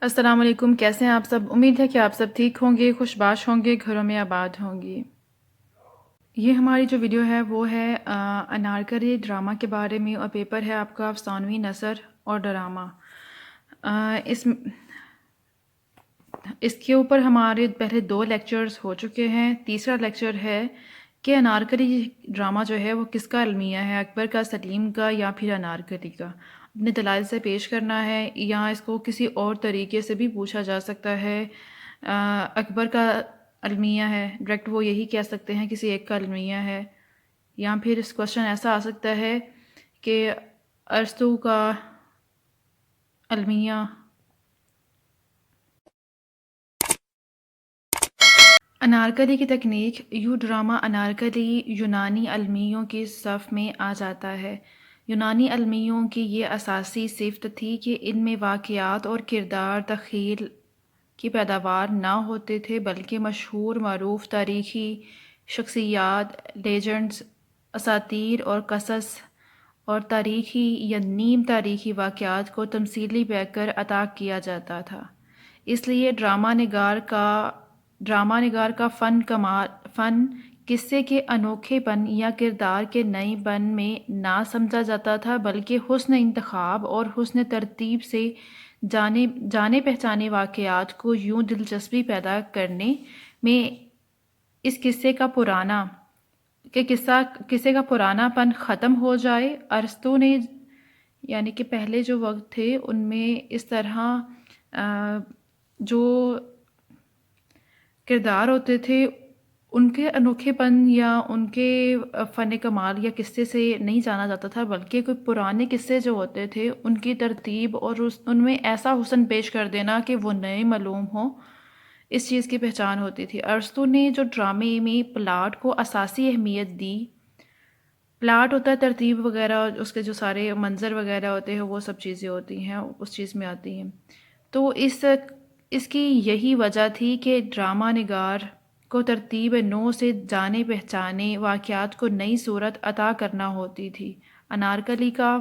السلام علیکم، کیسے ہیں آپ سب؟ امید ہے کہ آپ سب ٹھیک ہوں گے، خوش باش ہوں گے، گھروں میں آباد ہوں گی۔ یہ ہماری جو ویڈیو ہے وہ ہے انارکلی ڈرامہ کے بارے میں، اور پیپر ہے آپ کا افسانوی نثر اور ڈرامہ۔ اس اس کے اوپر ہمارے پہلے 2 لیکچرز ہو چکے ہیں۔ تیسرا لیکچر ہے کہ انارکلی ڈرامہ جو ہے وہ کس کا المیہ ہے، اکبر کا، سلیم کا، یا پھر انارکلی کا؟ اپنے دلائل سے پیش کرنا ہے، یا اس کو کسی اور طریقے سے بھی پوچھا جا سکتا ہے۔ اکبر کا المیہ ہے، ڈائریکٹ وہ یہی کہہ سکتے ہیں کسی ایک کا المیہ ہے، یا پھر اس کوشچن ایسا آ سکتا ہے کہ ارسطو کا المیہ۔ انارکلی کی تکنیک ڈرامہ انارکلی یونانی المیوں کی صف میں آ جاتا ہے۔ یونانی المیوں کی یہ اساسی صفت تھی کہ ان میں واقعات اور کردار تخیل کی پیداوار نہ ہوتے تھے، بلکہ مشہور معروف تاریخی شخصیات، لیجنڈز، اساطیر اور قصص اور تاریخی یا نیم تاریخی واقعات کو تمثیلی پیکر عطا کیا جاتا تھا۔ اس لیے ڈرامہ نگار کا فن قصے کے انوکھے پن یا کردار کے نئے پن میں نہ سمجھا جاتا تھا، بلکہ حسن انتخاب اور حسن ترتیب سے جانے پہچانے واقعات کو یوں دلچسپی پیدا کرنے میں اس قصے کا پرانا پن ختم ہو جائے۔ ارسطو نے یعنی کہ پہلے جو وقت تھے ان میں اس طرح جو کردار ہوتے تھے ان کے انوکھے پن یا ان کے فن کمال یا قصے سے نہیں جانا جاتا تھا، بلکہ کوئی پرانے قصے جو ہوتے تھے ان کی ترتیب اور ان میں ایسا حسن پیش کر دینا کہ وہ نئے معلوم ہوں، اس چیز کی پہچان ہوتی تھی۔ ارسطو نے جو ڈرامے میں پلاٹ کو اساسی اہمیت دی، پلاٹ ہوتا ہے ترتیب وغیرہ، اس کے جو سارے منظر وغیرہ ہوتے ہیں وہ سب چیزیں ہوتی ہیں، اس چیز میں آتی ہیں۔ تو اس کی یہی وجہ تھی کہ ڈرامہ نگار کو ترتیب نو سے جانے پہچانے واقعات کو نئی صورت عطا کرنا ہوتی تھی۔ انارکلی کا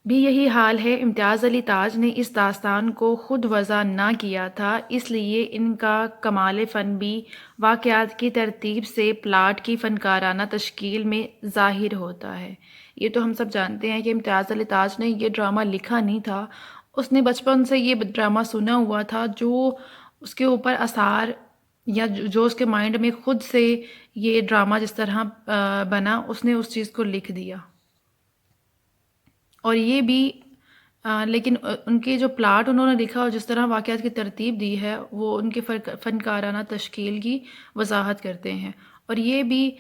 بھی یہی حال ہے۔ امتیاز علی تاج نے اس داستان کو خود وضع نہ کیا تھا، اس لیے ان کا کمال فن بھی واقعات کی ترتیب سے پلاٹ کی فنکارانہ تشکیل میں ظاہر ہوتا ہے۔ یہ تو ہم سب جانتے ہیں کہ امتیاز علی تاج نے یہ ڈرامہ لکھا نہیں تھا، اس نے بچپن سے یہ ڈرامہ سنا ہوا تھا، جو اس کے اوپر اثار یا جو اس کے مائنڈ میں خود سے یہ ڈرامہ جس طرح بنا، اس نے اس چیز کو لکھ دیا۔ اور یہ بھی لیکن ان کے جو پلاٹ انہوں نے لکھا اور جس طرح واقعات کی ترتیب دی ہے وہ ان کے فنکارانہ تشکیل کی وضاحت کرتے ہیں، اور یہ بھی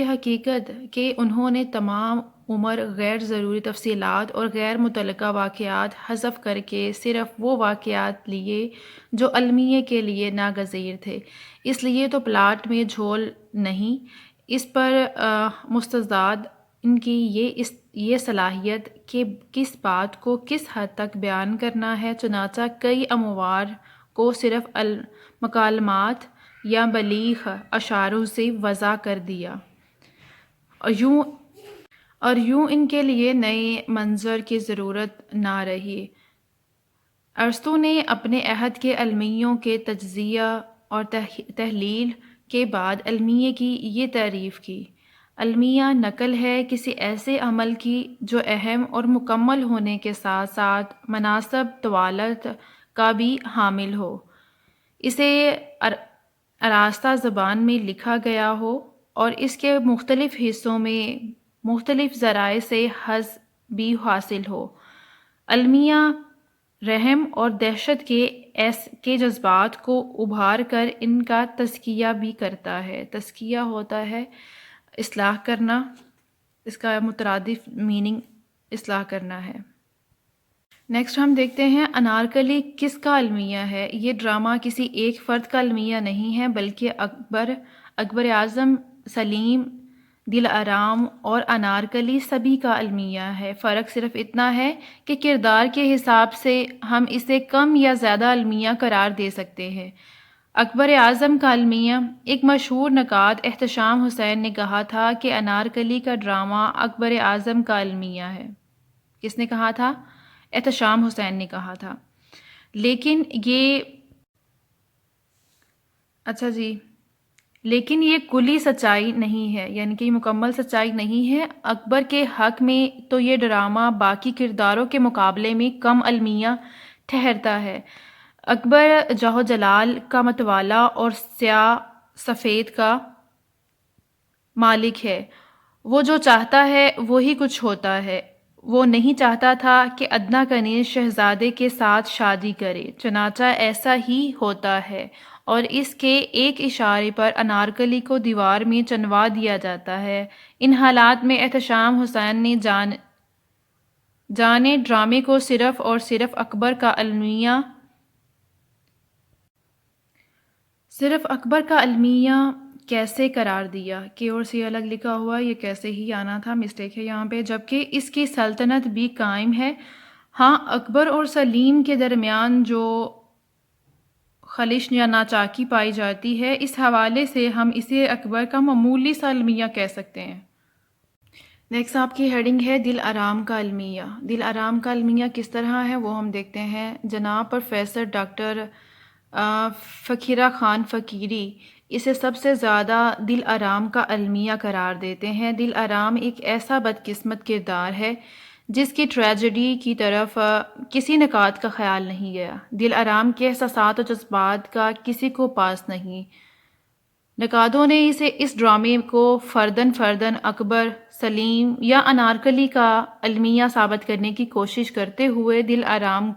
حقیقت کہ انہوں نے تمام عمر غیر ضروری تفصیلات اور غیر متعلقہ واقعات حذف کر کے صرف وہ واقعات لیے جو المیہ کے لیے ناگزیر تھے۔ اس لیے تو پلاٹ میں جھول نہیں، اس پر مستزاد ان کی یہ صلاحیت کہ کس بات کو کس حد تک بیان کرنا ہے، چنانچہ کئی اموار کو صرف مکالمات یا بلیغ اشعاروں سے وضع کر دیا، اور یوں ان کے لیے نئے منظر کی ضرورت نہ رہی۔ ارسطو نے اپنے عہد کے المیوں کے تجزیہ اور تحلیل کے بعد المیہ کی یہ تعریف کی: المیہ نقل ہے کسی ایسے عمل کی جو اہم اور مکمل ہونے کے ساتھ ساتھ مناسب طوالت کا بھی حامل ہو، اسے آراستہ زبان میں لکھا گیا ہو اور اس کے مختلف حصوں میں مختلف ذرائع سے حظ بھی حاصل ہو۔ المیہ رحم اور دہشت کے جذبات کو ابھار کر ان کا تزکیہ بھی کرتا ہے۔ تزکیہ ہوتا ہے اصلاح کرنا، اس کا مترادف میننگ اصلاح کرنا ہے۔ نیکسٹ ہم دیکھتے ہیں انارکلی کس کا المیہ ہے۔ یہ ڈرامہ کسی ایک فرد کا المیہ نہیں ہے، بلکہ اکبر اعظم، سلیم، دل آرام اور انارکلی سبھی کا المیہ ہے۔ فرق صرف اتنا ہے کہ کردار کے حساب سے ہم اسے کم یا زیادہ المیہ قرار دے سکتے ہیں۔ اکبر اعظم کا المیہ: ایک مشہور نقاد احتشام حسین نے کہا تھا کہ انارکلی کا ڈرامہ اکبر اعظم کا المیہ ہے۔ کس نے کہا تھا؟ احتشام حسین نے کہا تھا. لیکن یہ کلی سچائی نہیں ہے، یعنی کہ یہ مکمل سچائی نہیں ہے. اکبر کے حق میں تو یہ ڈرامہ باقی کرداروں کے مقابلے میں کم المیہ ٹھہرتا ہے. اکبر جاہ و جلال کا متوالا اور سیاہ سفید کا مالک ہے. وہ جو چاہتا ہے وہی کچھ ہوتا ہے. وہ نہیں چاہتا تھا کہ ادنیٰ کنیز شہزادے کے ساتھ شادی کرے، چنانچہ ایسا ہی ہوتا ہے، اور اس کے ایک اشارے پر انارکلی کو دیوار میں چنوا دیا جاتا ہے. ان حالات میں احتشام حسین نے جانے ڈرامے کو صرف اور صرف اکبر کا المیہ کیسے قرار دیا کہ اور سی الگ لکھا ہوا، یہ کیسے ہی آنا تھا، مسٹیک ہے یہاں پہ، جبکہ اس کی سلطنت بھی قائم ہے. ہاں، اکبر اور سلیم کے درمیان جو خلش یا ناچاکی پائی جاتی ہے، اس حوالے سے ہم اسے اکبر کا معمولی سا المیہ کہہ سکتے ہیں. نیکسٹ آپ کی ہیڈنگ ہے دل آرام کا المیہ. دل آرام کا المیہ کس طرح ہے وہ ہم دیکھتے ہیں. جناب پروفیسر ڈاکٹر فقیرہ خان فقیری اسے سب سے زیادہ دل آرام کا المیہ قرار دیتے ہیں. دل آرام ایک ایسا بدقسمت کردار ہے جس کی ٹریجڈی کی طرف کسی نکات کا خیال نہیں گیا. دل آرام کے احساسات و جذبات کا کسی کو پاس نہیں. نقادوں نے اس ڈرامے کو فرداً اکبر، سلیم یا انارکلی کا المیہ ثابت کرنے کی کوشش کرتے ہوئے دل آرام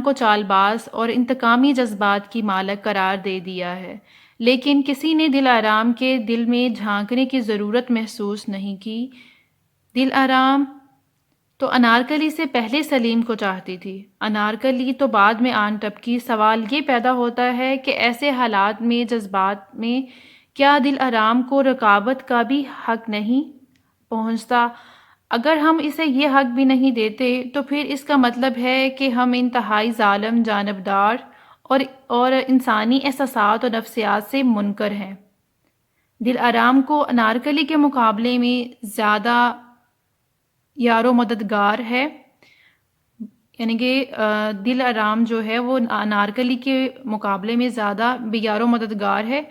کو چال باز اور انتقامی جذبات کی مالک قرار دے دیا ہے. لیکن کسی نے دل آرام کے دل میں جھانکنے کی ضرورت محسوس نہیں کی. دل آرام تو انارکلی سے پہلے سلیم کو چاہتی تھی، انارکلی تو بعد میں آن ٹپکی. سوال یہ پیدا ہوتا ہے کہ ایسے حالات میں، جذبات میں، کیا دل آرام کو رقابت کا بھی حق نہیں پہنچتا؟ اگر ہم اسے یہ حق بھی نہیں دیتے تو پھر اس کا مطلب ہے کہ ہم انتہائی ظالم، جانبدار اور انسانی احساسات و نفسیات سے منکر ہیں. دل آرام کو انارکلی کے مقابلے میں زیادہ یار و مددگار ہے، یعنی کہ دل آرام جو ہے وہ انارکلی کے مقابلے میں زیادہ بیار و مددگار ہے.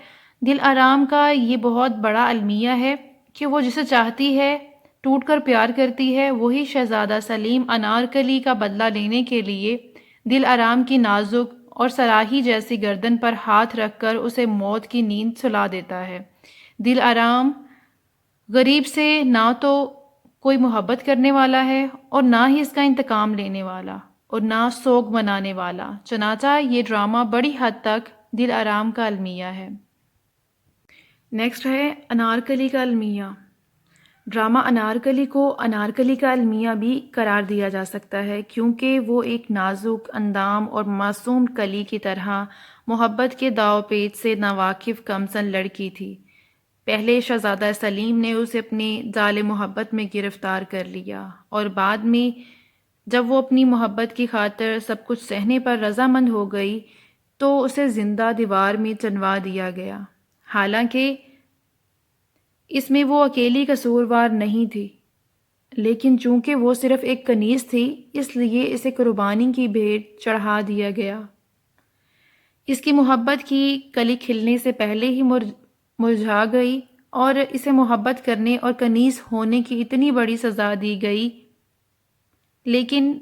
دل آرام کا یہ بہت بڑا المیہ ہے کہ وہ جسے چاہتی ہے، ٹوٹ کر پیار کرتی ہے. وہی شہزادہ سلیم انارکلی کا بدلہ لینے کے لیے دل آرام کی نازک اور صراحی جیسی گردن پر ہاتھ رکھ کر اسے موت کی نیند سلا دیتا ہے. دل آرام غریب سے نہ تو کوئی محبت کرنے والا ہے اور نہ ہی اس کا انتقام لینے والا اور نہ سوگ منانے والا. چنانچہ یہ ڈرامہ بڑی حد تک دل آرام کا المیہ ہے. نیکسٹ ہے انارکلی کا المیہ. ڈرامہ انارکلی کو انارکلی کا المیہ بھی قرار دیا جا سکتا ہے کیونکہ وہ ایک نازک اندام اور معصوم کلی کی طرح محبت کے داو پیچ سے ناواقف کمسن لڑکی تھی. پہلے شہزادہ سلیم نے اسے اپنی جال محبت میں گرفتار کر لیا اور بعد میں جب وہ اپنی محبت کی خاطر سب کچھ سہنے پر رضامند ہو گئی تو اسے زندہ دیوار میں چنوا دیا گیا. حالانکہ اس میں وہ اکیلی قصوروار نہیں تھی، لیکن چونکہ وہ صرف ایک کنیز تھی اس لیے اسے قربانی کی بھیٹ چڑھا دیا گیا. اس کی محبت کی کلی کھلنے سے پہلے ہی مرجھا گئی اور اسے محبت کرنے اور کنیز ہونے کی اتنی بڑی سزا دی گئی، لیکن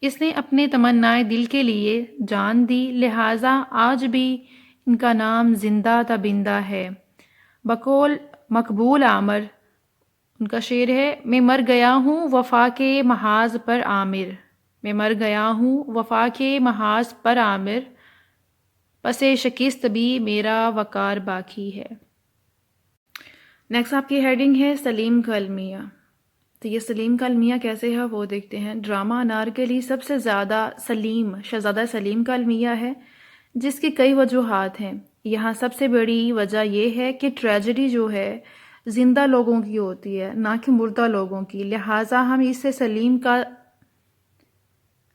اس نے اپنے تمنائے دل کے لیے جان دی، لہٰذا آج بھی ان کا نام زندہ تابندہ ہے. بقول مقبول عامر ان کا شعر ہے، میں مر گیا ہوں وفا کے محاذ پر عامر، میں مر گیا ہوں وفا کے محاذ پر عامر، پس شکست بھی میرا وقار باقی ہے. نیکسٹ آپ کی ہیڈنگ ہے سلیم کا المیہ. تو یہ سلیم کا المیہ کیسے ہے وہ دیکھتے ہیں. ڈرامہ انارکلی سب سے زیادہ شہزادہ سلیم کا المیہ ہے، جس کی کئی وجوہات ہیں. یہاں سب سے بڑی وجہ یہ ہے کہ ٹریجڈی جو ہے زندہ لوگوں کی ہوتی ہے نہ کہ مردہ لوگوں کی، لہٰذا ہم اسے سلیم کا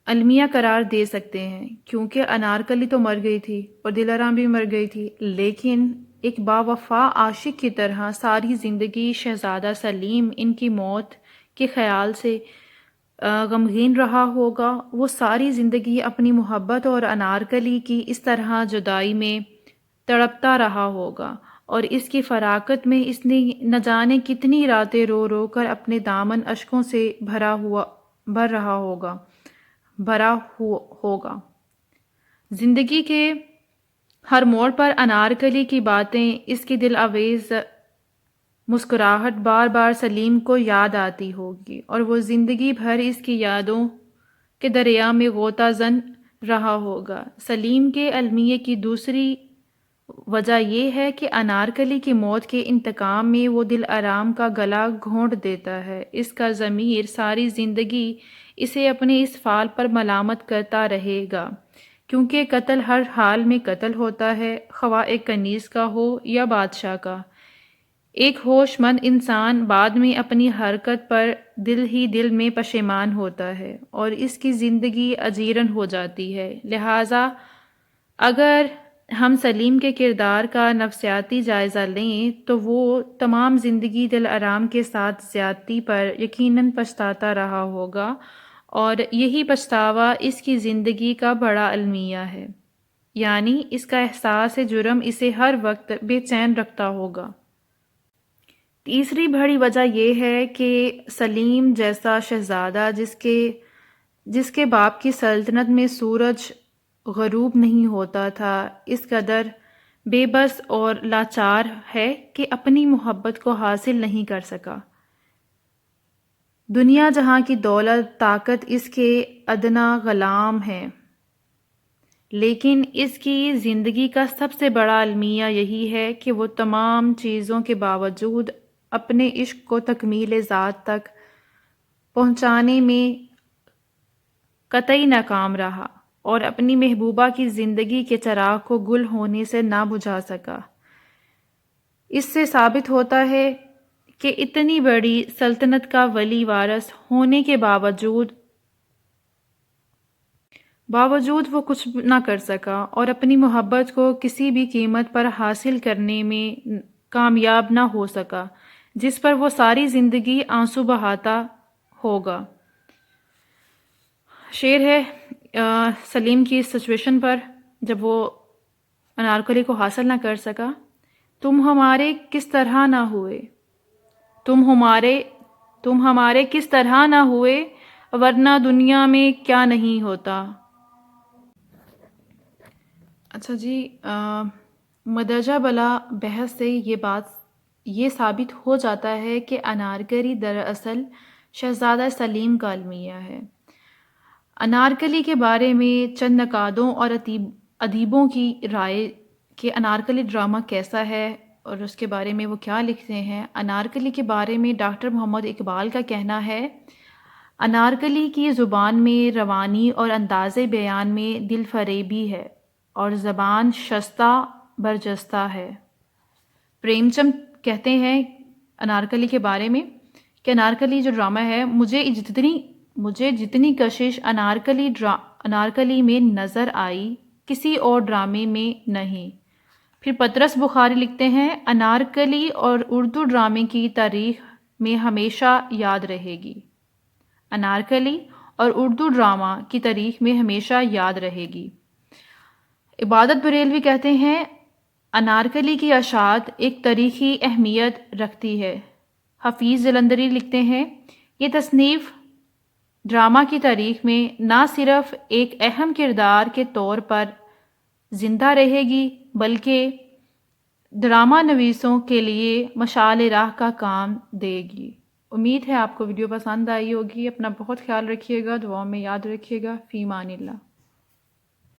المیہ قرار دے سکتے ہیں کیونکہ انارکلی تو مر گئی تھی اور دل آرام بھی مر گئی تھی، لیکن ایک باوفا عاشق کی طرح ساری زندگی شہزادہ سلیم ان کی موت کے خیال سے غمگین رہا ہوگا، وہ ساری زندگی اپنی محبت اور انارکلی کی اس طرح جدائی میں تڑپتا رہا ہوگا، اور اس کی فراقت میں اس نے نہ جانے کتنی راتیں رو رو کر اپنے دامن اشکوں سے بھرا ہوگا۔ زندگی کے ہر موڑ پر انارکلی کی باتیں، اس کی دل آویز مسکراہٹ بار بار سلیم کو یاد آتی ہوگی، اور وہ زندگی بھر اس کی یادوں کے دریا میں غوطہ زن رہا ہوگا۔ سلیم کے المیے کی دوسری وجہ یہ ہے کہ انارکلی کی موت کے انتقام میں وہ دل آرام کا گلا گھونٹ دیتا ہے۔ اس کا ضمیر ساری زندگی اسے اپنے اس فعل پر ملامت کرتا رہے گا، کیونکہ قتل ہر حال میں قتل ہوتا ہے، خواہ ایک کنیز کا ہو یا بادشاہ کا۔ ایک ہوش مند انسان بعد میں اپنی حرکت پر دل ہی دل میں پشیمان ہوتا ہے، اور اس کی زندگی اجیرن ہو جاتی ہے۔ لہٰذا اگر ہم سلیم کے کردار کا نفسیاتی جائزہ لیں تو وہ تمام زندگی دل آرام کے ساتھ زیادتی پر یقیناً پچھتاتا رہا ہوگا، اور یہی پچھتاوا اس کی زندگی کا بڑا المیہ ہے، یعنی اس کا احساس جرم اسے ہر وقت بے چین رکھتا ہوگا۔ تیسری بڑی وجہ یہ ہے کہ سلیم جیسا شہزادہ جس کے باپ کی سلطنت میں سورج غروب نہیں ہوتا تھا، اس قدر بے بس اور لاچار ہے کہ اپنی محبت کو حاصل نہیں کر سکا۔ دنیا جہاں کی دولت طاقت اس کے ادنا غلام ہے، لیکن اس کی زندگی کا سب سے بڑا المیہ یہی ہے کہ وہ تمام چیزوں کے باوجود اپنے عشق کو تکمیل ذات تک پہنچانے میں قطعی ناکام رہا، اور اپنی محبوبہ کی زندگی کے چراغ کو گل ہونے سے نہ بجھا سکا۔ اس سے ثابت ہوتا ہے کہ اتنی بڑی سلطنت کا ولی وارث ہونے کے باوجود وہ کچھ نہ کر سکا، اور اپنی محبت کو کسی بھی قیمت پر حاصل کرنے میں کامیاب نہ ہو سکا، جس پر وہ ساری زندگی آنسو بہاتا ہوگا۔ شعر ہے سلیم کی اس سچویشن پر جب وہ انارکلی کو حاصل نہ کر سکا: تم ہمارے کس طرح نہ ہوئے، تم ہمارے کس طرح نہ ہوئے، ورنہ دنیا میں کیا نہیں ہوتا۔ اچھا جی، مدرجہ بالا بحث سے یہ ثابت ہو جاتا ہے کہ انارکلی دراصل شہزادہ سلیم کا المیہ ہے۔ انارکلی کے بارے میں چند نقادوں اور ادیبوں کی رائے کہ انارکلی ڈرامہ کیسا ہے اور اس کے بارے میں وہ کیا لکھتے ہیں۔ انارکلی کے بارے میں ڈاکٹر محمد اقبال کا کہنا ہے: انارکلی کی زبان میں روانی اور انداز بیان میں دل فریبی ہے، اور زبان شستہ برجستہ ہے۔ پریم چند کہتے ہیں انارکلی کے بارے میں کہ انارکلی جو ڈرامہ ہے، مجھے جتنی کشش انارکلی میں نظر آئی کسی اور ڈرامے میں نہیں۔ پھر پطرس بخاری لکھتے ہیں: انارکلی اور اردو ڈرامے کی تاریخ میں ہمیشہ یاد رہے گی۔ انارکلی اور اردو ڈرامہ کی تاریخ میں ہمیشہ یاد رہے گی۔ عبادت بریلوی کہتے ہیں: انارکلی کی اشاعت ایک تاریخی اہمیت رکھتی ہے۔ حفیظ جلندری لکھتے ہیں: یہ تصنیف ڈرامہ کی تاریخ میں نہ صرف ایک اہم کردار کے طور پر زندہ رہے گی، بلکہ ڈرامہ نویسوں کے لیے مشعل راہ کا کام دے گی۔ امید ہے آپ کو ویڈیو پسند آئی ہوگی۔ اپنا بہت خیال رکھیے گا، دعاؤں میں یاد رکھیے گا۔ فی امان اللہ۔